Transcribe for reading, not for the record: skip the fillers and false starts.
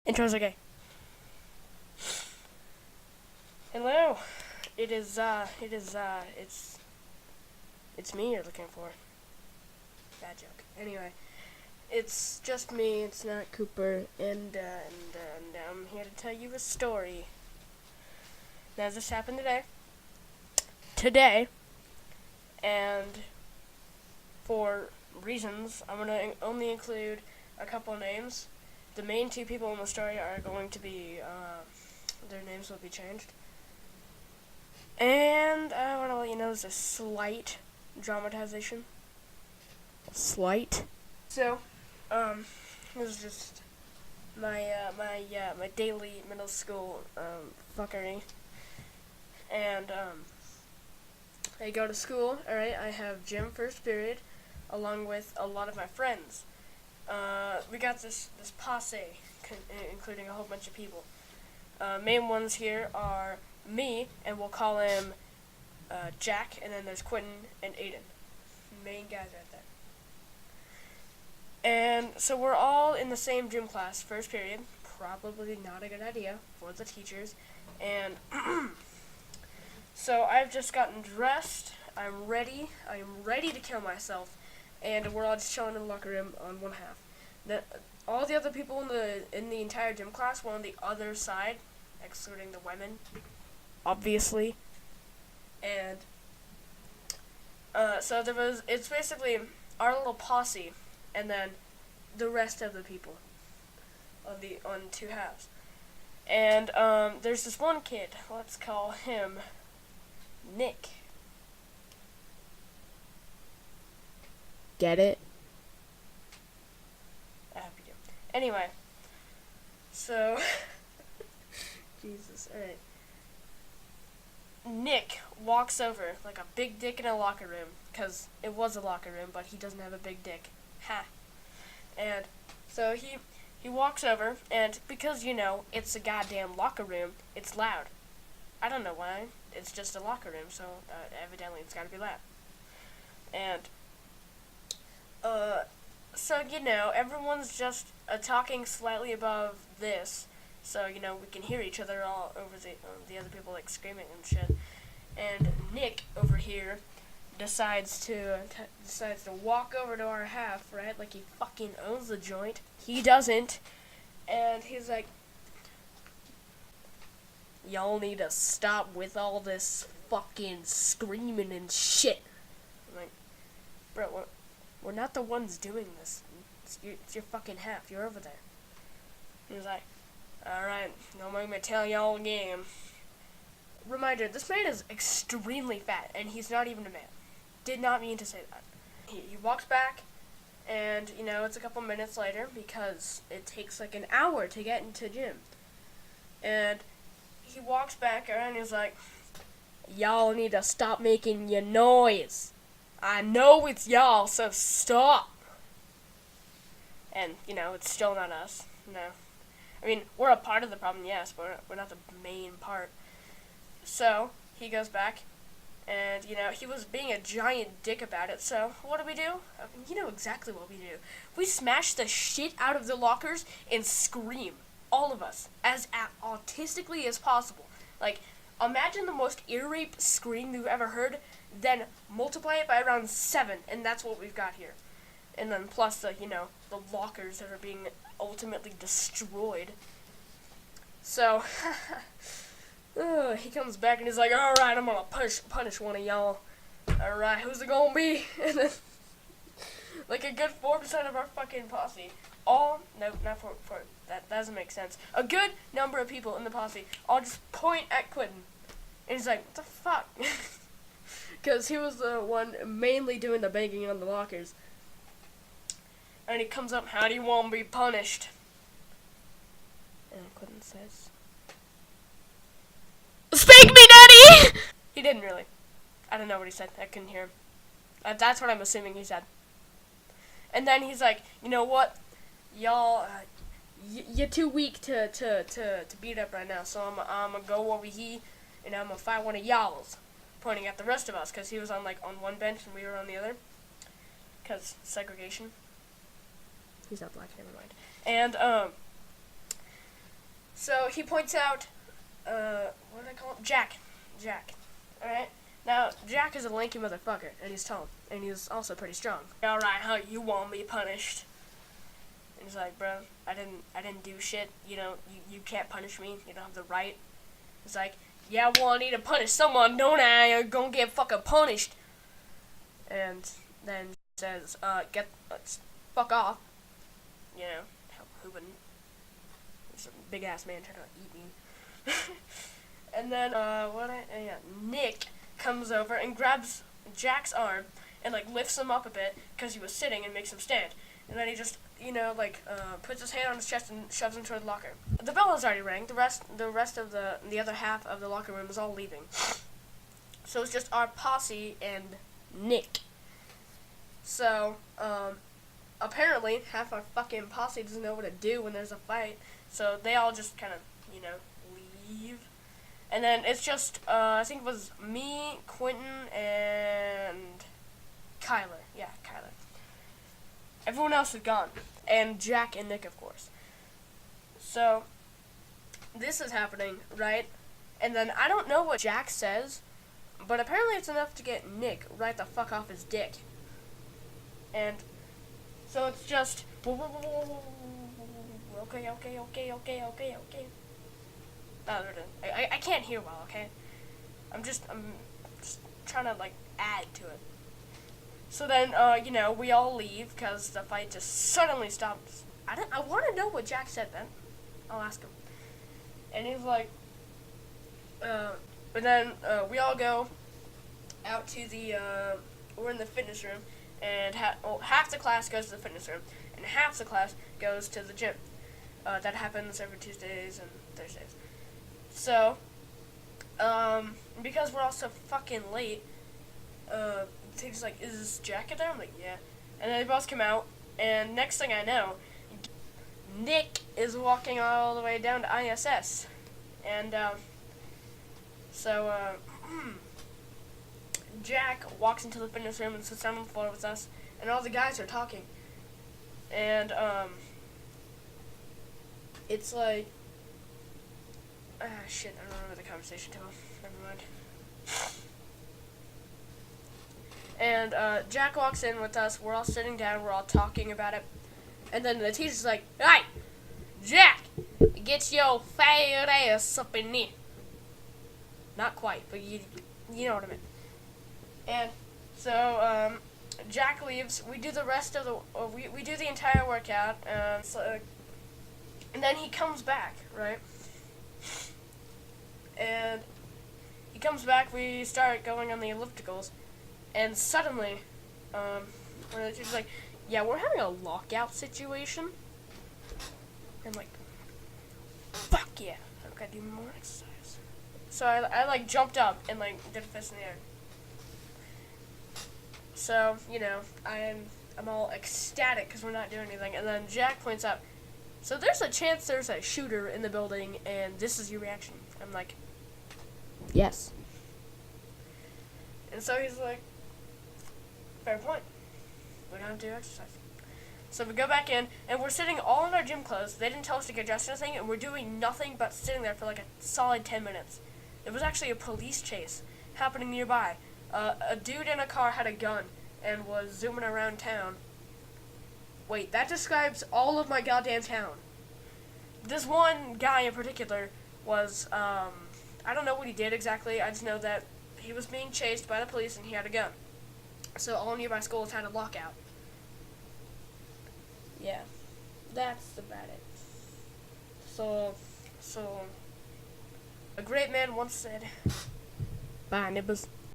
Intros are gay. Hello. It's me you're looking for. Bad joke. Anyway, it's just me. It's not Cooper, and I'm here to tell you a story. Now, this happened today, and for reasons, I'm gonna only include a couple names. The main two people in the story are going to be, their names will be changed. And I want to let you know there's a slight dramatization. Slight. So, this is just my daily middle school, fuckery. And, I go to school, alright, I have gym first period, along with a lot of my friends. We got this posse, including a whole bunch of people. Main ones here are me, and we'll call him Jack, and then there's Quentin and Aiden. Main guys right there. And so we're all in the same gym class, first period. Probably not a good idea for the teachers. And so I've just gotten dressed. I'm ready to kill myself. And we're all just chilling in the locker room on one half. All the other people in the entire gym class were on the other side, excluding the women, obviously. And so it's basically our little posse, and then the rest of the people on two halves. And there's this one kid. Let's call him Nick. Get it? I hope you do. Anyway, so Jesus, alright. Nick walks over like a big dick in a locker room, because it was a locker room, but he doesn't have a big dick. Ha. And so he walks over, and because, it's a goddamn locker room, it's loud. I don't know why. It's just a locker room, so evidently it's gotta be loud. And so, everyone's just talking slightly above this, so, we can hear each other all over the other people, like, screaming and shit. And Nick, over here, decides to walk over to our half, right, like he fucking owns the joint. He doesn't, and he's like, y'all need to stop with all this fucking screaming and shit. I'm like, bro, we're not the ones doing this. It's your fucking half. You're over there. He's like, alright, don't make me tell y'all again. Reminder, this man is extremely fat, and he's not even a man. Did not mean to say that. He walks back, and, it's a couple minutes later, because it takes like an hour to get into gym. And he walks back, and he's like, y'all need to stop making your noise. I know it's y'all, so stop. And, it's still not us. No. I mean, we're a part of the problem, yes, but we're not the main part. So, he goes back, and, he was being a giant dick about it, so what do? You know exactly what we do. We smash the shit out of the lockers and scream, all of us, as autistically as possible. Like, imagine the most ear rape scream you've ever heard, then multiply it by around 7, and that's what we've got here. And then plus the lockers that are being ultimately destroyed. So, he comes back and he's like, alright, I'm gonna punish one of y'all. Alright, who's it gonna be? And then, like a good 4% of our fucking posse, no, not 4, that doesn't make sense. A good number of people in the posse all just point at Quentin. And he's like, what the fuck? Because he was the one mainly doing the banging on the lockers. And he comes up, how do you want to be punished? And Quentin says, spank me, daddy! He didn't really. I don't know what he said. I couldn't hear him. That's what I'm assuming he said. And then he's like, you know what? Y'all, you're too weak to beat up right now, so I'm gonna go over here, and I'm gonna fight one of y'all's. Pointing at the rest of us, because he was on one bench and we were on the other. Because segregation. He's not black, never mind. And, So he points out, what do I call him? Jack. Alright? Now, Jack is a lanky motherfucker, and he's tall, and he's also pretty strong. Alright, how you want me punished? And he's like, bro, I didn't do shit. You can't punish me. You don't have the right. He's like, yeah, well, I need to punish someone, don't I? You're gonna get fucking punished. And then says, fuck off. Who wouldn't? There's a big ass man trying to eat me. And then, Nick comes over and grabs Jack's arm and, lifts him up a bit because he was sitting and makes him stand. And then he just, puts his hand on his chest and shoves him toward the locker. The bell has already rang. The rest of the other half of the locker room is all leaving. So it's just our posse and Nick. So, apparently, half our fucking posse doesn't know what to do when there's a fight. So they all just kind of, leave. And then it's just, I think it was me, Quentin, and Kyler. Yeah, Kyler. Everyone else is gone. And Jack and Nick, of course. So, this is happening, right? And then I don't know what Jack says, but apparently it's enough to get Nick right the fuck off his dick. And so it's just, okay. I can't hear well, okay? I'm just trying to, add to it. So then, we all leave because the fight just suddenly stops. I want to know what Jack said then. I'll ask him. And he's like, but then we all go out to the, we're in the fitness room, and half the class goes to the fitness room, and half the class goes to the gym. That happens every Tuesdays and Thursdays. So, because we're all so fucking late, he's like, is Jack there? I'm like, yeah. And then they both come out, and next thing I know, Nick is walking all the way down to ISS. And, Jack walks into the fitness room and sits down on the floor with us, and all the guys are talking. And, it's like, shit, I don't remember the conversation too well. Never mind. And, Jack walks in with us, we're all sitting down, we're all talking about it, and then the teacher's like, hey, Jack, get your fat ass up in there. Not quite, but you know what I mean. And so, Jack leaves, we do the rest of the, we do the entire workout, and then he comes back, right? And he comes back, we start going on the ellipticals, and suddenly, the teacher's like, yeah, we're having a lockout situation. I'm like, fuck yeah, I've got to do more exercise. So I jumped up and, did a fist in the air. So, I'm all ecstatic because we're not doing anything. And then Jack points out, so there's a chance there's a shooter in the building, and this is your reaction. I'm like, yes. And so he's like, fair point. We don't have to do exercise. So we go back in, and we're sitting all in our gym clothes. They didn't tell us to get dressed or anything, and we're doing nothing but sitting there for a solid 10 minutes. It was actually a police chase happening nearby. A dude in a car had a gun and was zooming around town. Wait, that describes all of my goddamn town. This one guy in particular was, I don't know what he did exactly. I just know that he was being chased by the police and he had a gun. So all nearby schools had a lockout. Yeah, that's about it. So, a great man once said, bye, nippers.